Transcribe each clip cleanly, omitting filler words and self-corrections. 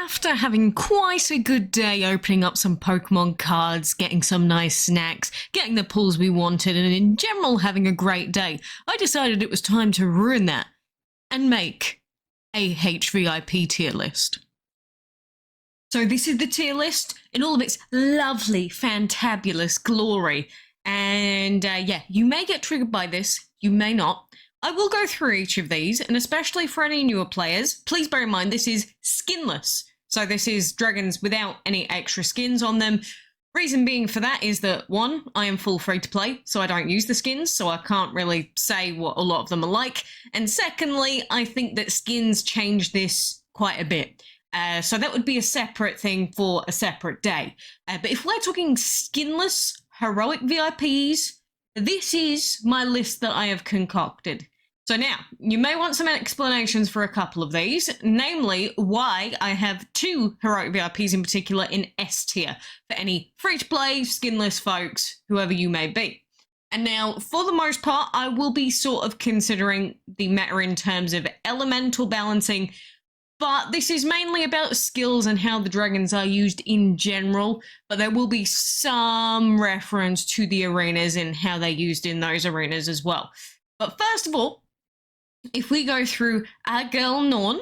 after having quite a good day opening up some Pokemon cards, getting some nice snacks, getting the pulls we wanted, and in general having a great day, I decided it was time to ruin that and make a HVIP tier list. So this is the tier list in all of its lovely, fantabulous glory. And yeah, you may get triggered by this, you may not. I will go through each of these, and especially for any newer players, please bear in mind this is skinless. So this is dragons without any extra skins on them. Reason being for that is that, one, I am full free to play, so I don't use the skins, so I can't really say what a lot of them are like. And secondly, I think that skins change this quite a bit. So that would be a separate thing for a separate day. But if we're talking skinless heroic VIPs, this is my list that I have concocted. So now, you may want some explanations for a couple of these, namely why I have two heroic VIPs in particular in S tier, for any free-to-play, skinless folks, whoever you may be. And now, for the most part, I will be sort of considering the meta in terms of elemental balancing, but this is mainly about skills and how the dragons are used in general, but there will be some reference to the arenas and how they're used in those arenas as well. But first of all, if we go through our girl Norn,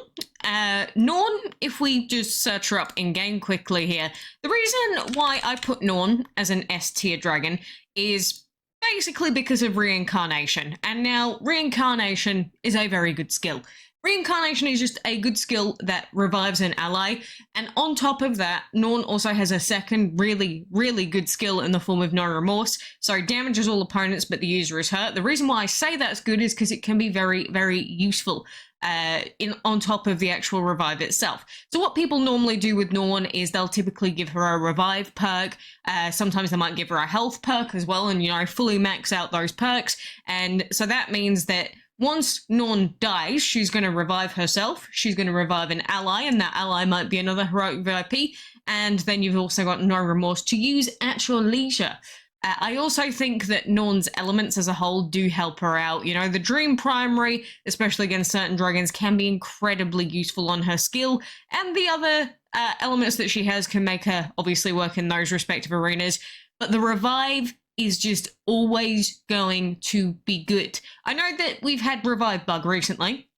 if we just search her up in-game quickly here, the reason why I put Norn as an S-tier dragon is basically because of reincarnation. And now, reincarnation is a very good skill. Reincarnation is just a good skill that revives an ally, and on top of that, Norn also has a second really good skill in the form of No Remorse, so damages all opponents but the user is hurt. The reason why I say that's good is because it can be very useful on top of the actual revive itself. So what people normally do with Norn is they'll typically give her a revive perk, sometimes they might give her a health perk as well, and fully max out those perks, and so that means that once Norn dies, she's going to revive herself, she's going to revive an ally, and that ally might be another heroic VIP, and then you've also got No Remorse to use at your leisure. I also think that Norn's elements as a whole do help her out. The Dream Primary, especially against certain dragons, can be incredibly useful on her skill, and the other elements that she has can make her obviously work in those respective arenas, but the revive is just always going to be good. I know that we've had Revive Bug recently,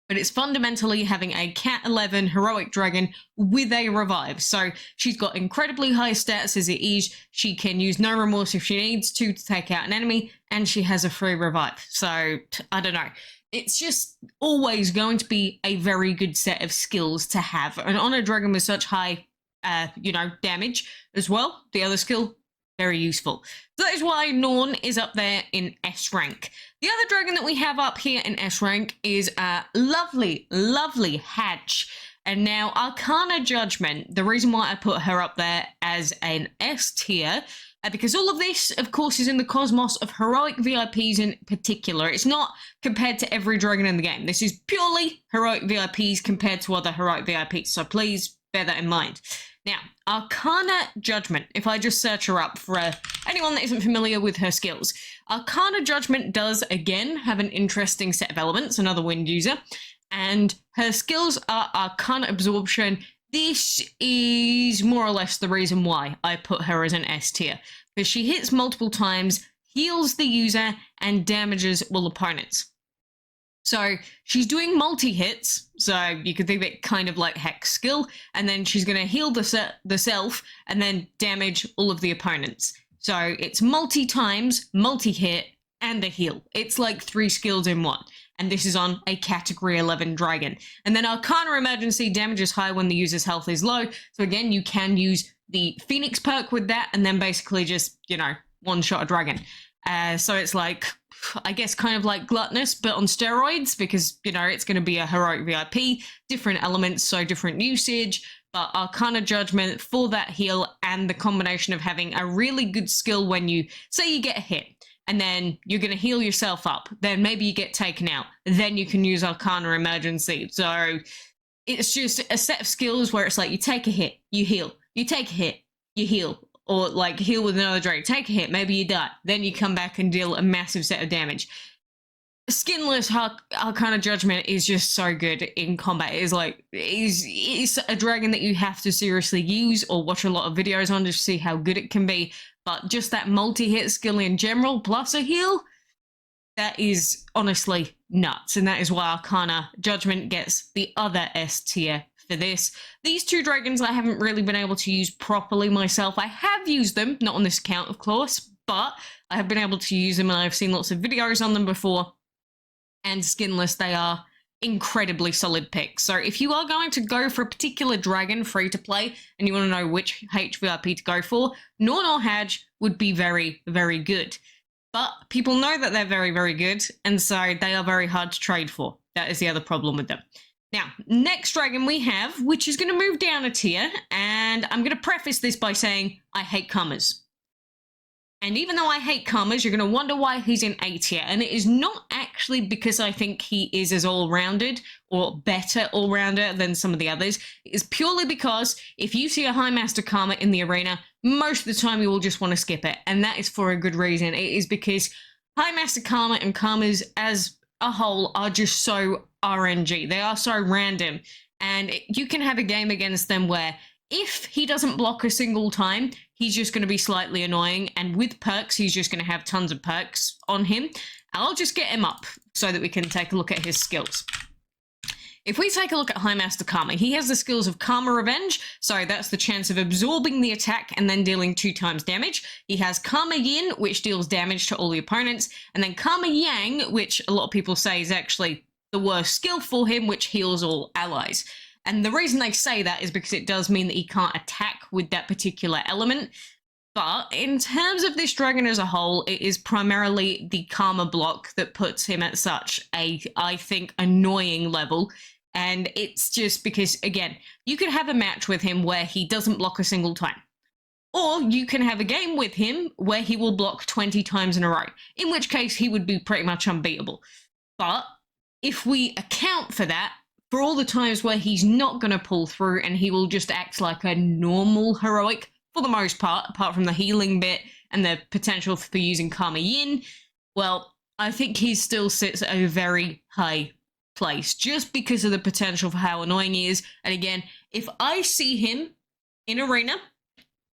but it's fundamentally having a Cat 11 heroic dragon with a revive. So she's got incredibly high stats as it is. She can use No Remorse if she needs to take out an enemy, and she has a free revive. So I don't know. It's just always going to be a very good set of skills to have. And on a dragon with such high, damage as well, the other skill, very useful. So that is why Norn is up there in S rank. The other dragon that we have up here in S rank is lovely Hatch. And now Arcana Judgment, the reason why I put her up there as an S tier, because all of this, of course, is in the cosmos of heroic VIPs in particular. It's not compared to every dragon in the game. This is purely heroic VIPs compared to other heroic VIPs, so please bear that in mind. Now, Arcana Judgment, if I just search her up for anyone that isn't familiar with her skills, Arcana Judgment does, again, have an interesting set of elements, another wind user, and her skills are Arcana Absorption. This is more or less the reason why I put her as an S tier, because she hits multiple times, heals the user, and damages all opponents. So she's doing multi-hits, so you could think of it kind of like Hex skill, and then she's going to heal the self and then damage all of the opponents. So it's multi-times, multi-hit, and a heal. It's like 3 skills in one, and this is on a category 11 dragon. And then Arcana Emergency damages high when the user's health is low, so again, you can use the Phoenix perk with that, and then basically just, one-shot a dragon. So it's like, I guess kind of like Gluttonous, but on steroids, because, it's going to be a heroic VIP, different elements, so different usage, but Arcana Judgment for that heal, and the combination of having a really good skill when you, say you get a hit, and then you're going to heal yourself up, then maybe you get taken out, then you can use Arcana Emergency. So it's just a set of skills where it's like you take a hit, you heal, you take a hit, you heal, or like heal with another dragon, take a hit, maybe you die, then you come back and deal a massive set of damage. Skinless Arcana Judgment is just so good in combat. It's like, it's a dragon that you have to seriously use or watch a lot of videos on to see how good it can be. But just that multi-hit skill in general, plus a heal, that is honestly nuts. And that is why Arcana Judgment gets the other S tier for this. These two dragons I haven't really been able to use properly myself. I have used them, not on this account of course, but I have been able to use them and I've seen lots of videos on them before. And Skinless, they are incredibly solid picks. So if you are going to go for a particular dragon free to play and you want to know which HVIP to go for, Norn or Haj would be very, very good. But people know that they're very, very good, and so they are very hard to trade for. That is the other problem with them. Now, next dragon we have, which is going to move down a tier, and I'm going to preface this by saying I hate commas. And even though I hate commas, you're going to wonder why he's in A tier. And it is not actually because I think he is as all-rounded or better all-rounder than some of the others. It is purely because if you see a High Master Karma in the arena, most of the time you will just want to skip it. And that is for a good reason. It is because High Master Karma and Karmas as a whole are just so RNG. They are so random. And you can have a game against them where if he doesn't block a single time, he's just going to be slightly annoying. And with perks, he's just going to have tons of perks on him. I'll just get him up so that we can take a look at his skills. If we take a look at High Master Karma, he has the skills of Karma Revenge. So that's the chance of absorbing the attack and then dealing 2 times damage. He has Karma Yin, which deals damage to all the opponents. And then Karma Yang, which a lot of people say is actually the worst skill for him, which heals all allies. And the reason they say that is because it does mean that he can't attack with that particular element. But in terms of this dragon as a whole, it is primarily the Karma block that puts him at such a, I think, annoying level. And it's just because, again, you could have a match with him where he doesn't block a single time. Or you can have a game with him where he will block 20 times in a row, in which case he would be pretty much unbeatable. But if we account for that, for all the times where he's not going to pull through and he will just act like a normal heroic, for the most part, apart from the healing bit and the potential for using Karma Yin, well, I think he still sits at a very high place just because of the potential for how annoying he is. And again, if I see him in arena,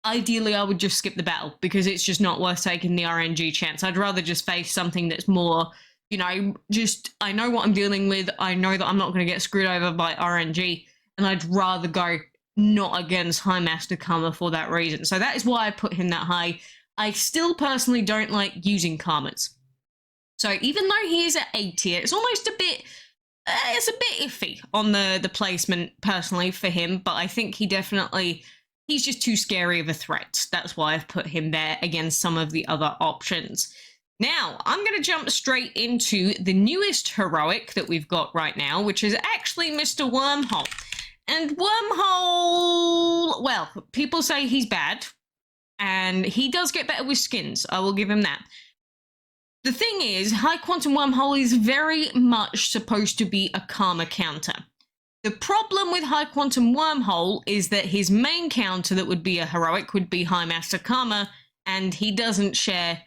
ideally I would just skip the battle because it's just not worth taking the RNG chance. I'd rather just face something that's more, you know, just, I know what I'm dealing with. I know that I'm not going to get screwed over by RNG, and I'd rather go not against High Master Karma for that reason. So that is why I put him that high. I still personally don't like using Karmas. So even though he is at A tier, it's almost a bit, it's a bit iffy on the placement personally for him, but I think he definitely, he's just too scary of a threat. That's why I've put him there against some of the other options. Now, I'm going to jump straight into the newest heroic that we've got right now, which is actually Mr. Wormhole. And Wormhole, well, people say he's bad, and he does get better with skins. I will give him that. The thing is, High Quantum Wormhole is very much supposed to be a Karma counter. The problem with High Quantum Wormhole is that his main counter that would be a heroic would be High Master Karma, and he doesn't share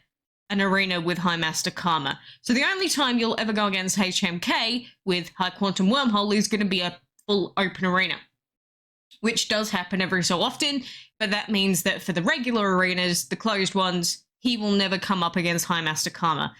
an arena with High Master Karma. So the only time you'll ever go against HMK with High Quantum Wormhole is going to be a full open arena, which does happen every so often, but that means that for the regular arenas, the closed ones, he will never come up against High Master Karma.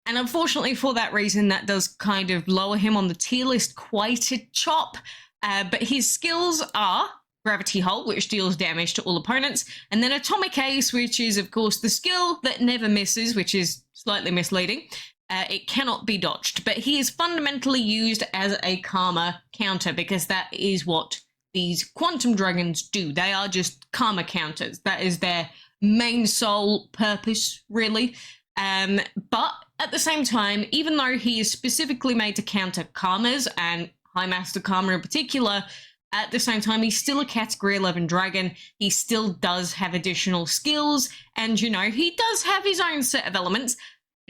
And unfortunately for that reason, that does kind of lower him on the tier list quite a chop, but his skills are Gravity Hole, which deals damage to all opponents, and then Atomic Ace, which is, of course, the skill that never misses, which is slightly misleading. It cannot be dodged, but he is fundamentally used as a Karma counter because that is what these Quantum Dragons do. They are just Karma counters. That is their main sole purpose, really. But at the same time, even though he is specifically made to counter Karmas, and High Master Karma in particular, at the same time, he's still a Category 11 dragon. He still does have additional skills, and, you know, he does have his own set of elements.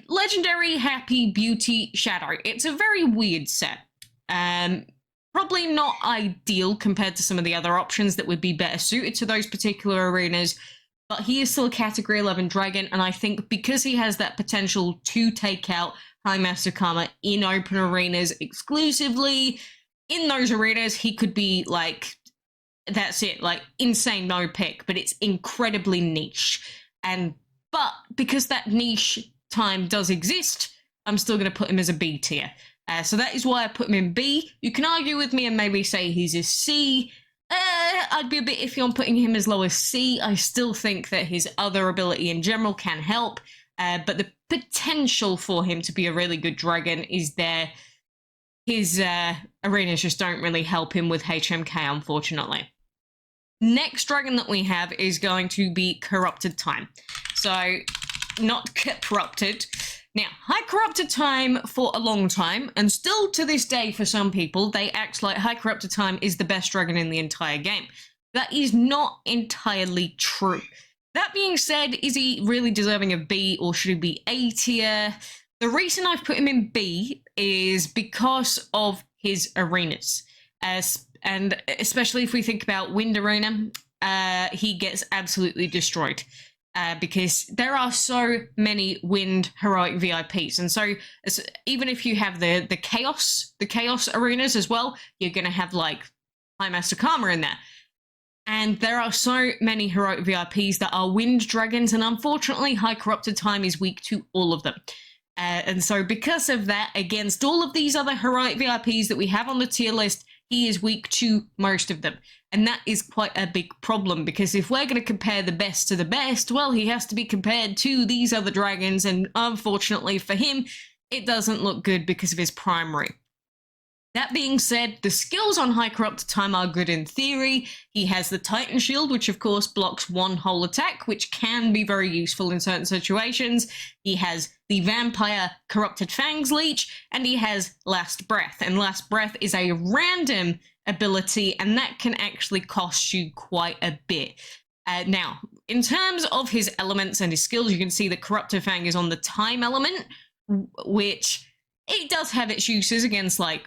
Legendary, Happy, Beauty, Shadow. It's a very weird set. Probably not ideal compared to some of the other options that would be better suited to those particular arenas, but he is still a Category 11 dragon, and I think because he has that potential to take out High Master Karma in open arenas exclusively. In those arenas, he could be like, that's it, like insane no pick, but it's incredibly niche. But because that niche time does exist, I'm still going to put him as a B tier. So that is why I put him in B. You can argue with me and maybe say he's a C. I'd be a bit iffy on putting him as low as C. I still think that his other ability in general can help, but the potential for him to be a really good dragon is there. His arenas just don't really help him with HMK, unfortunately. Next dragon that we have is going to be Corrupted Time. So, not Corrupted. Now, High Corrupted Time for a long time, and still to this day for some people, they act like High Corrupted Time is the best dragon in the entire game. That is not entirely true. That being said, is he really deserving of B or should he be A tier? The reason I've put him in B is because of his arenas. And especially if we think about Wind Arena, he gets absolutely destroyed. Because there are so many Wind heroic VIPs, and so even if you have the chaos arenas as well, you're going to have like High Master Karma in there, and there are so many heroic VIPs that are Wind dragons, and unfortunately, High Corrupted Time is weak to all of them. And so because of that, against all of these other heroic VIPs that we have on the tier list, he is weak to most of them. And that is quite a big problem, because if we're going to compare the best to the best, well, he has to be compared to these other dragons, and unfortunately for him, it doesn't look good because of his primary. That being said, the skills on High Corrupted Time are good in theory. He has the Titan Shield, which of course blocks one whole attack, which can be very useful in certain situations. He has the Vampire Corrupted Fangs Leech, and he has Last Breath. And Last Breath is a random ability, and that can actually cost you quite a bit. Now, in terms of his elements and his skills, you can see that Corrupted Fang is on the time element, which it does have its uses against, like,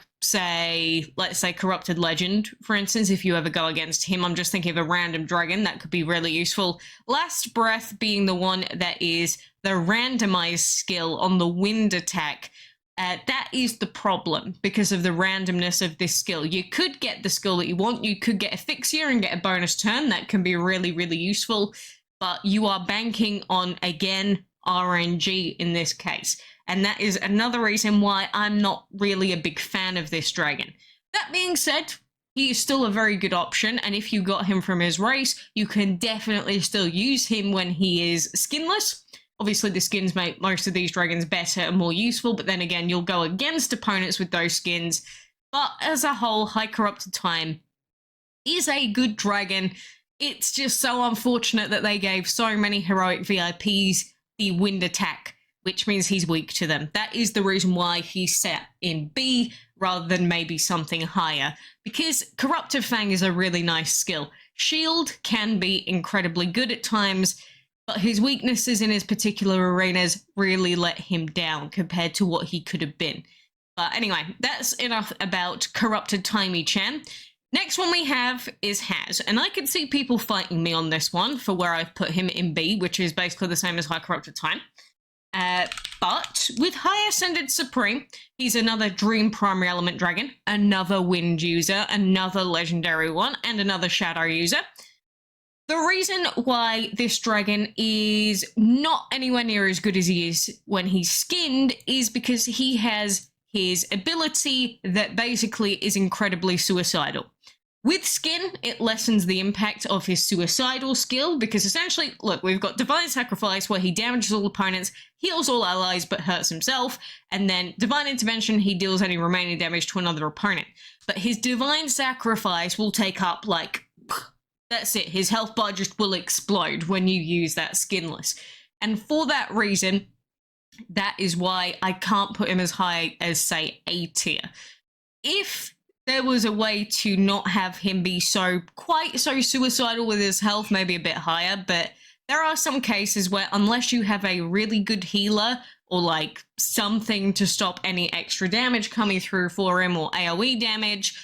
let's say Corrupted Legend, for instance. If you ever go against him, I'm just thinking of a random dragon that could be really useful. Last Breath being the one that is the randomized skill on the wind attack. That is the problem because of the randomness of this skill. You could get the skill that you want. You could get Asphyxia and get a bonus turn. That can be really, really useful. But you are banking on, again, RNG in this case. And that is another reason why I'm not really a big fan of this dragon. That being said, he is still a very good option, and if you got him from his race, you can definitely still use him when he is skinless. Obviously, the skins make most of these dragons better and more useful, but then again, you'll go against opponents with those skins. But as a whole, High Corrupted Time is a good dragon. It's just so unfortunate that they gave so many heroic VIPs the wind attack, which means he's weak to them. That is the reason why he's set in B rather than maybe something higher, because Corrupted Fang is a really nice skill. Shield can be incredibly good at times, but his weaknesses in his particular arenas really let him down compared to what he could have been. But anyway, that's enough about Corrupted Timey-chan. Next one we have is Has, and I can see people fighting me on this one for where I've put him in B, which is basically the same as High Corrupted Time. But with High Ascended Supreme, he's another Dream Primary Element Dragon, another Wind user, another Legendary one, and another Shadow user. The reason why this dragon is not anywhere near as good as he is when he's skinned is because he has his ability that basically is incredibly suicidal. With skin, it lessens the impact of his suicidal skill because essentially, look, we've got Divine Sacrifice where he damages all opponents, heals all allies but hurts himself, and then Divine Intervention, he deals any remaining damage to another opponent. But his Divine Sacrifice will take up, like, that's it, his health bar just will explode when you use that skinless. And for that reason, that is why I can't put him as high as, say, A tier. If there was a way to not have him be quite so suicidal with his health, maybe a bit higher, but there are some cases where unless you have a really good healer or like something to stop any extra damage coming through for him or AoE damage,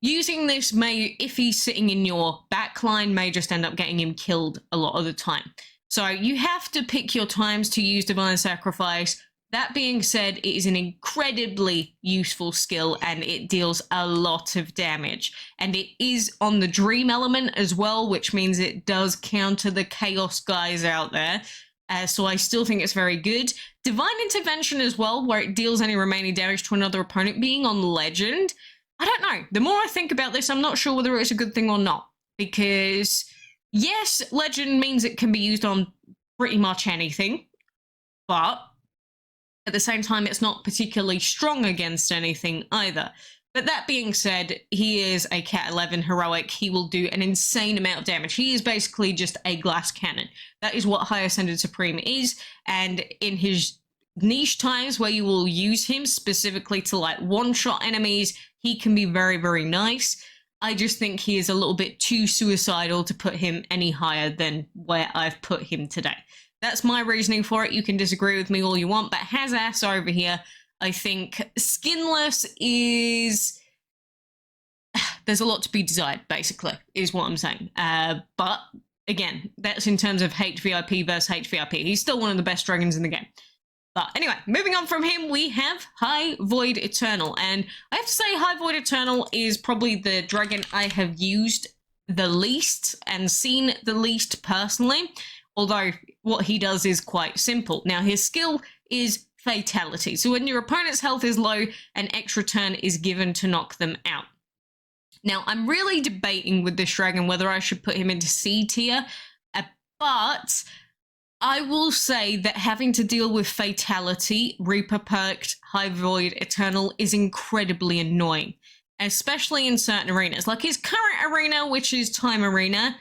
using this may, if he's sitting in your backline, may just end up getting him killed a lot of the time. So you have to pick your times to use Divine Sacrifice. That being said, it is an incredibly useful skill and it deals a lot of damage. And it is on the dream element as well, which means it does counter the chaos guys out there. So I still think it's very good. Divine Intervention as well, where it deals any remaining damage to another opponent, being on Legend. I don't know. The more I think about this, I'm not sure whether it's a good thing or not. Because, yes, Legend means it can be used on pretty much anything. But at the same time, it's not particularly strong against anything either. But that being said, he is a Cat 11 heroic. He will do an insane amount of damage. He is basically just a glass cannon. That is what High Ascended Supreme is. And in his niche times where you will use him specifically to like one-shot enemies, he can be very, very nice. I just think he is a little bit too suicidal to put him any higher than where I've put him today. That's my reasoning for it. You can disagree with me all you want, but Hazass over here, I think Skinless is... There's a lot to be desired, basically, is what I'm saying. But, again, that's in terms of HVIP versus HVIP. He's still one of the best dragons in the game. But anyway, moving on from him, we have High Void Eternal. And I have to say High Void Eternal is probably the dragon I have used the least and seen the least personally. Although what he does is quite simple. Now, his skill is Fatality. So when your opponent's health is low, an extra turn is given to knock them out. Now, I'm really debating with this dragon whether I should put him into C tier, but I will say that having to deal with Fatality, Reaper perked, High Void Eternal is incredibly annoying, especially in certain arenas. Like his current arena, which is Time Arena,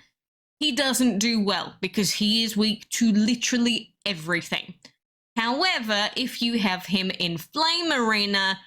he doesn't do well because he is weak to literally everything. However, if you have him in Flame Arena,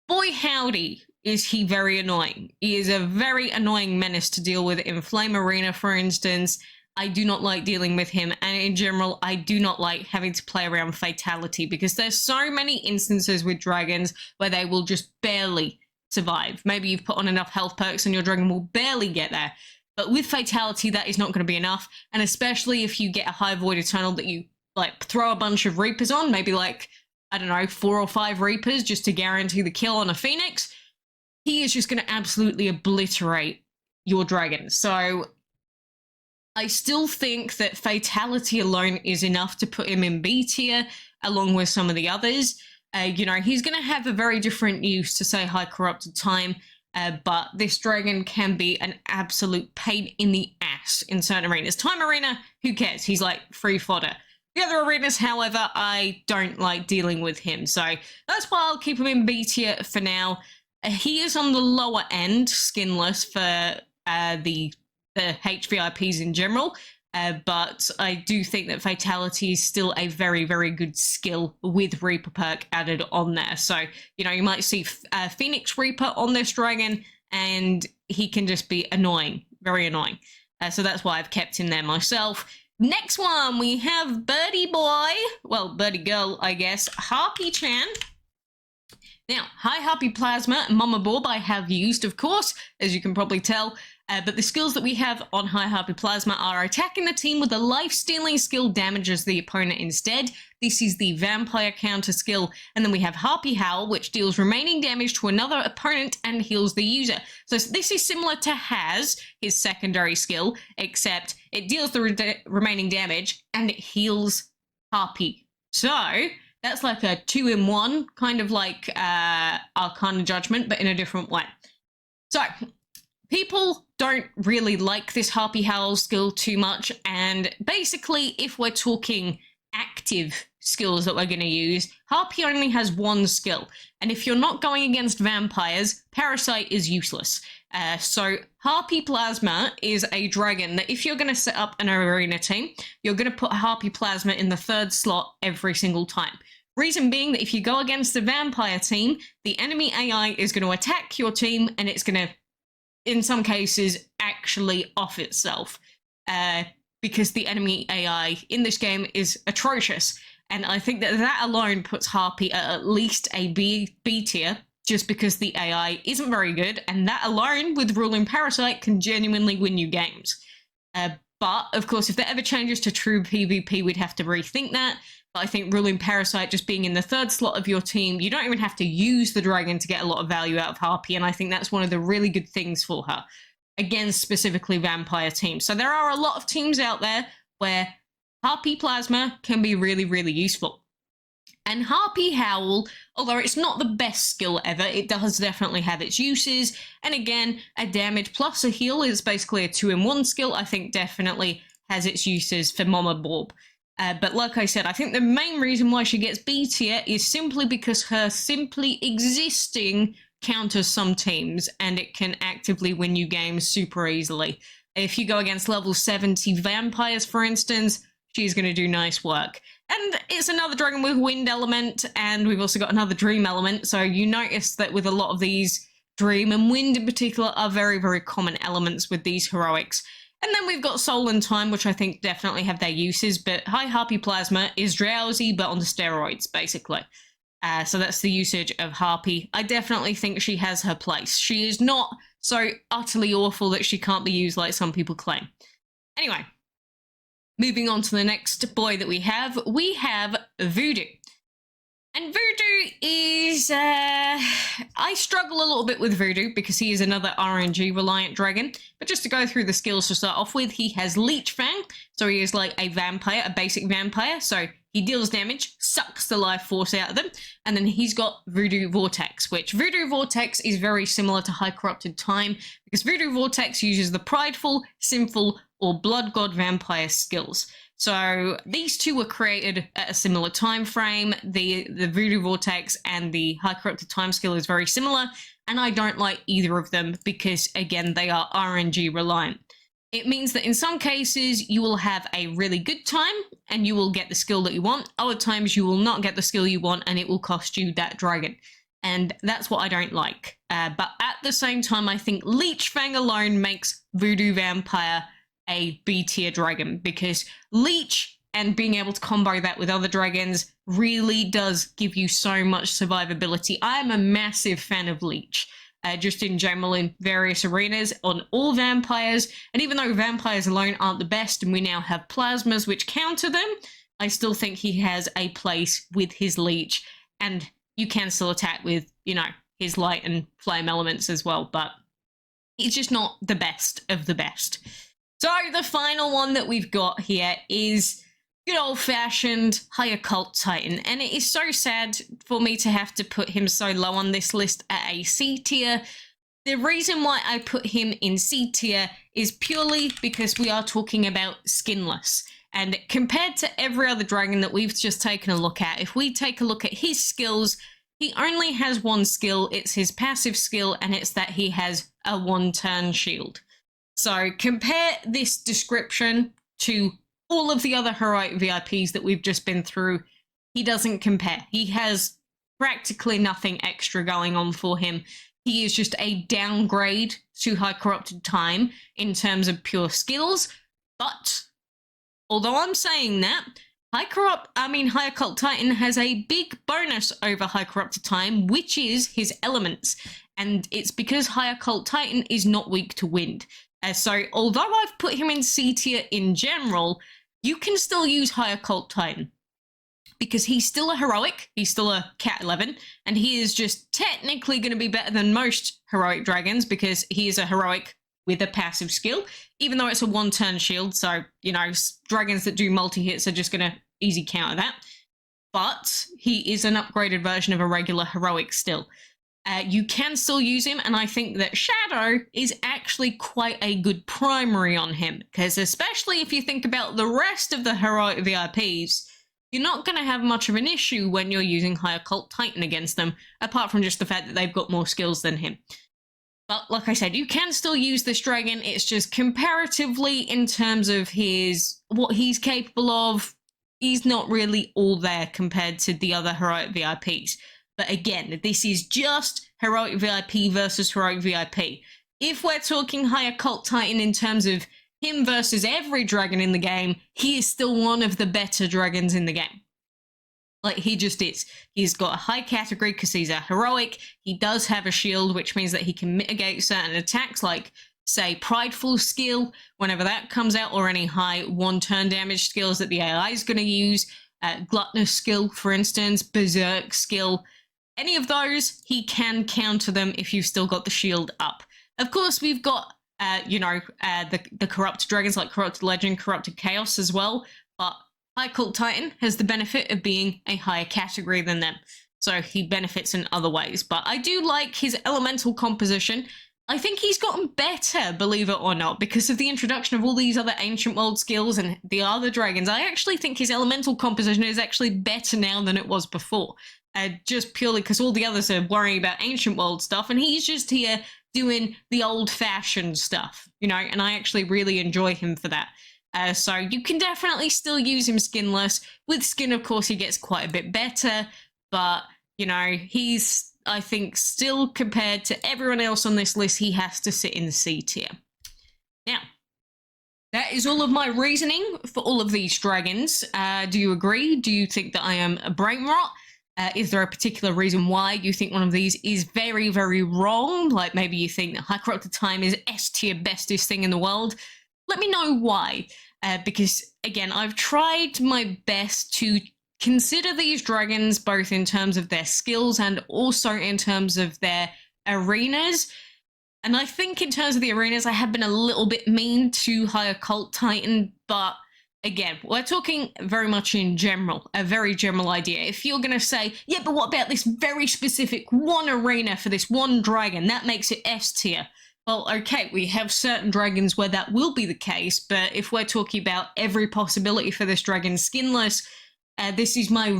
boy howdy, is he very annoying. He is a very annoying menace to deal with in Flame Arena, for instance. I do not like dealing with him, and in general, I do not like having to play around Fatality because there's so many instances with dragons where they will just barely survive. Maybe you've put on enough health perks and your dragon will barely get there. But with Fatality, that is not going to be enough. And especially if you get a High Void Eternal that you like throw a bunch of Reapers on, maybe like, I don't know, 4 or 5 Reapers just to guarantee the kill on a Phoenix, he is just going to absolutely obliterate your dragon. So I still think that Fatality alone is enough to put him in B tier along with some of the others. You know, he's going to have a very different use to, say, High Corrupted Time. But this dragon can be an absolute pain in the ass in certain arenas. Time Arena, who cares? He's like free fodder. The other arenas, however, I don't like dealing with him. So that's why I'll keep him in B tier for now. He is on the lower end, Skinless, for the HVIPs in general. But I do think that Fatality is still a very, very good skill with Reaper perk added on there. So, you know, you might see Phoenix Reaper on this dragon, and he can just be annoying, very annoying. So that's why I've kept him there myself. Next one, we have Birdie Boy, well, Birdie Girl, I guess, Harpy Chan. Now, High Harpy Plasma and Mama Borb I have used, of course, as you can probably tell. But the skills that we have on High Harpy Plasma are attacking the team with a life-stealing skill damages the opponent instead. This is the Vampire counter skill. And then we have Harpy Howl, which deals remaining damage to another opponent and heals the user. So this is similar to Haz, his secondary skill, except it deals the remaining damage and it heals Harpy. So that's like a 2-in-1, kind of like Arcana Judgment, but in a different way. So people don't really like this Harpy Howl skill too much, and basically, if we're talking active skills that we're going to use, Harpy only has one skill, and if you're not going against vampires, Parasite is useless. So Harpy Plasma is a dragon that if you're going to set up an arena team, you're going to put Harpy Plasma in the 3rd slot every single time. Reason being that if you go against the vampire team, the enemy AI is going to attack your team, and it's going to, in some cases, actually off itself because the enemy AI in this game is atrocious. And I think that that alone puts Harpy at least a B tier, just because the AI isn't very good, and that alone, with Ruling Parasite, can genuinely win you games. But, of course, if that ever changes to true PvP, we'd have to rethink that. But I think Ruling Parasite just being in the third slot of your team, you don't even have to use the dragon to get a lot of value out of Harpy, and I think that's one of the really good things for her against specifically vampire teams. So there are a lot of teams out there where Harpy Plasma can be really, really useful. And Harpy Howl, although it's not the best skill ever, it does definitely have its uses. And again, a damage plus a heal is basically a 2-in-1 skill. I think definitely has its uses for Mama Borb. But like I said, I think the main reason why she gets B tier is simply because her simply existing counters some teams, and it can actively win you games super easily. If you go against level 70 vampires, for instance, she's going to do nice work. And it's another dragon with wind element, and we've also got another dream element, so you notice that with a lot of these, dream and wind in particular are very, very common elements with these heroics. And then we've got Soul and Time, which I think definitely have their uses, but High Harpy Plasma is drowsy, but on the steroids, basically. So that's the usage of Harpy. I definitely think she has her place. She is not so utterly awful that she can't be used like some people claim. Anyway, moving on to the next boy that we have Voodoo. And Voodoo is, I struggle a little bit with Voodoo because he is another RNG reliant dragon. But just to go through the skills to start off with, he has Leech Fang. So he is like a vampire, a basic vampire. So he deals damage, sucks the life force out of them. And then he's got Voodoo Vortex, which Voodoo Vortex is very similar to High Corrupted Time because Voodoo Vortex uses the Prideful, Sinful, or Blood God Vampire skills. So these two were created at a similar time frame. The Voodoo Vortex and the High Corrupted Time skill is very similar, and I don't like either of them because, again, they are RNG reliant. It means that in some cases you will have a really good time and you will get the skill that you want. Other times you will not get the skill you want and it will cost you that dragon. And that's what I don't like. But at the same time, I think Leech Fang alone makes Voodoo Vampire a B tier dragon because Leech and being able to combo that with other dragons really does give you so much survivability. I am a massive fan of Leech, just in general in various arenas on all vampires. And even though vampires alone aren't the best and we now have plasmas which counter them, I still think he has a place with his Leech, and you can still attack with, you know, his light and flame elements as well, but he's just not the best of the best. So the final one that we've got here is good old-fashioned High Occult Titan, and it is so sad for me to have to put him so low on this list at a C tier. The reason why I put him in C tier is purely because we are talking about Skinless. And compared to every other dragon that we've just taken a look at, if we take a look at his skills, he only has one skill. It's his passive skill, and it's that he has a one-turn shield. So compare this description to all of the other heroic VIPs that we've just been through. He doesn't compare. He has practically nothing extra going on for him. He is just a downgrade to High Corrupted Time in terms of pure skills. But although I'm saying that, High Occult Titan has a big bonus over High Corrupted Time, which is his elements. And it's because High Occult Titan is not weak to wind. So although I've put him in C tier in general, you can still use High Occult Titan because he's still a heroic, he's still a Cat 11, and he is just technically going to be better than most heroic dragons because he is a heroic with a passive skill, even though it's a one-turn shield. So, you know, dragons that do multi-hits are just going to easy counter that. But he is an upgraded version of a regular heroic still. You can still use him, and I think that Shadow is actually quite a good primary on him, because especially if you think about the rest of the heroic VIPs, you're not going to have much of an issue when you're using High Occult Titan against them, apart from just the fact that they've got more skills than him. But like I said, you can still use this dragon, it's just comparatively in terms of what he's capable of, he's not really all there compared to the other heroic VIPs. But again, this is just heroic VIP versus heroic VIP. If we're talking High Occult Titan in terms of him versus every dragon in the game, he is still one of the better dragons in the game. Like, he just is. He's got a high category because he's a heroic. He does have a shield, which means that he can mitigate certain attacks, like, say, Prideful skill, whenever that comes out, or any high one-turn damage skills that the AI is going to use. Gluttonous skill, for instance, Berserk skill. Any of those, he can counter them if you've still got the shield up. Of course, we've got, the Corrupted Dragons like Corrupted Legend, Corrupted Chaos as well, but High Cult Titan has the benefit of being a higher category than them, so he benefits in other ways. But I do like his elemental composition. I think he's gotten better, believe it or not, because of the introduction of all these other Ancient World skills and the other dragons. I actually think his elemental composition is actually better now than it was before. Just purely because all the others are worrying about Ancient World stuff, and he's just here doing the old-fashioned stuff, you know, and I actually really enjoy him for that. So you can definitely still use him skinless. With skin, of course, he gets quite a bit better, but, you know, he's, I think, still compared to everyone else on this list, he has to sit in the C tier. Now, that is all of my reasoning for all of these dragons. Do you agree? Do you think that I am a brain rot? Is there a particular reason why you think one of these is very, very wrong? Like maybe you think that High Corrupted Time is S tier, bestest thing in the world. Let me know why, because again, I've tried my best to consider these dragons both in terms of their skills and also in terms of their arenas. And I think in terms of the arenas, I have been a little bit mean to High Occult Titan, but again, we're talking very much in general, a very general idea. If you're going to say, yeah, but what about this very specific one arena for this one dragon? That makes it S tier. Well, okay, we have certain dragons where that will be the case, but if we're talking about every possibility for this dragon skinless, this is my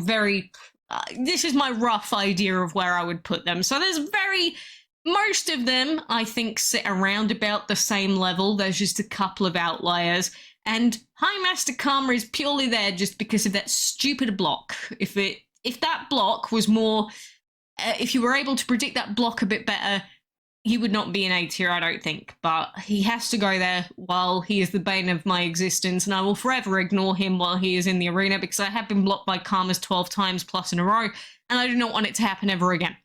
rough idea of where I would put them. So most of them, I think, sit around about the same level. There's just a couple of outliers. And High Master Karma is purely there just because of that stupid block. If that block was more, if you were able to predict that block a bit better, he would not be an A tier, I don't think. But he has to go there while he is the bane of my existence, and I will forever ignore him while he is in the arena because I have been blocked by Karmas 12 times plus in a row, and I do not want it to happen ever again.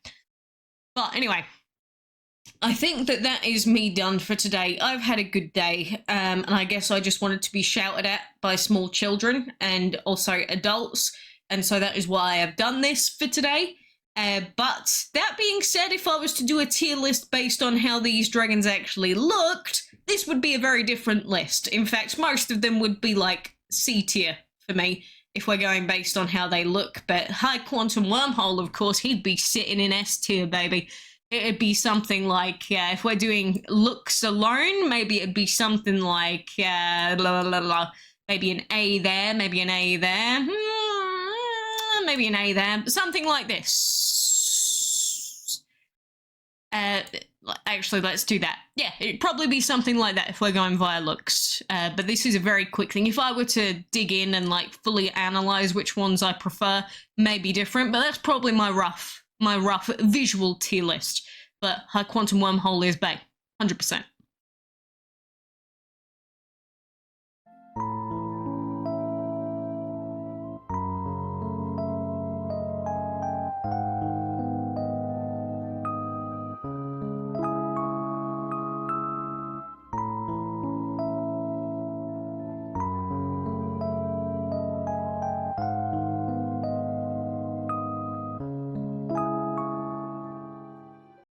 But anyway, I think that is me done for today. I've had a good day, and I guess I just wanted to be shouted at by small children and also adults, and so that is why I've done this for today. But that being said, if I was to do a tier list based on how these dragons actually looked, this would be a very different list. In fact, most of them would be like C tier for me if we're going based on how they look. But High Quantum Wormhole, of course, he'd be sitting in S tier, baby. It'd be something like, if we're doing looks alone, maybe it'd be something like, maybe an A there, maybe an A there, maybe an A there, something like this. Actually, let's do that. Yeah, it'd probably be something like that if we're going via looks. But this is a very quick thing. If I were to dig in and like fully analyze which ones I prefer, may be different, but that's probably my rough visual tier list. But High Quantum Wormhole is bae, 100%.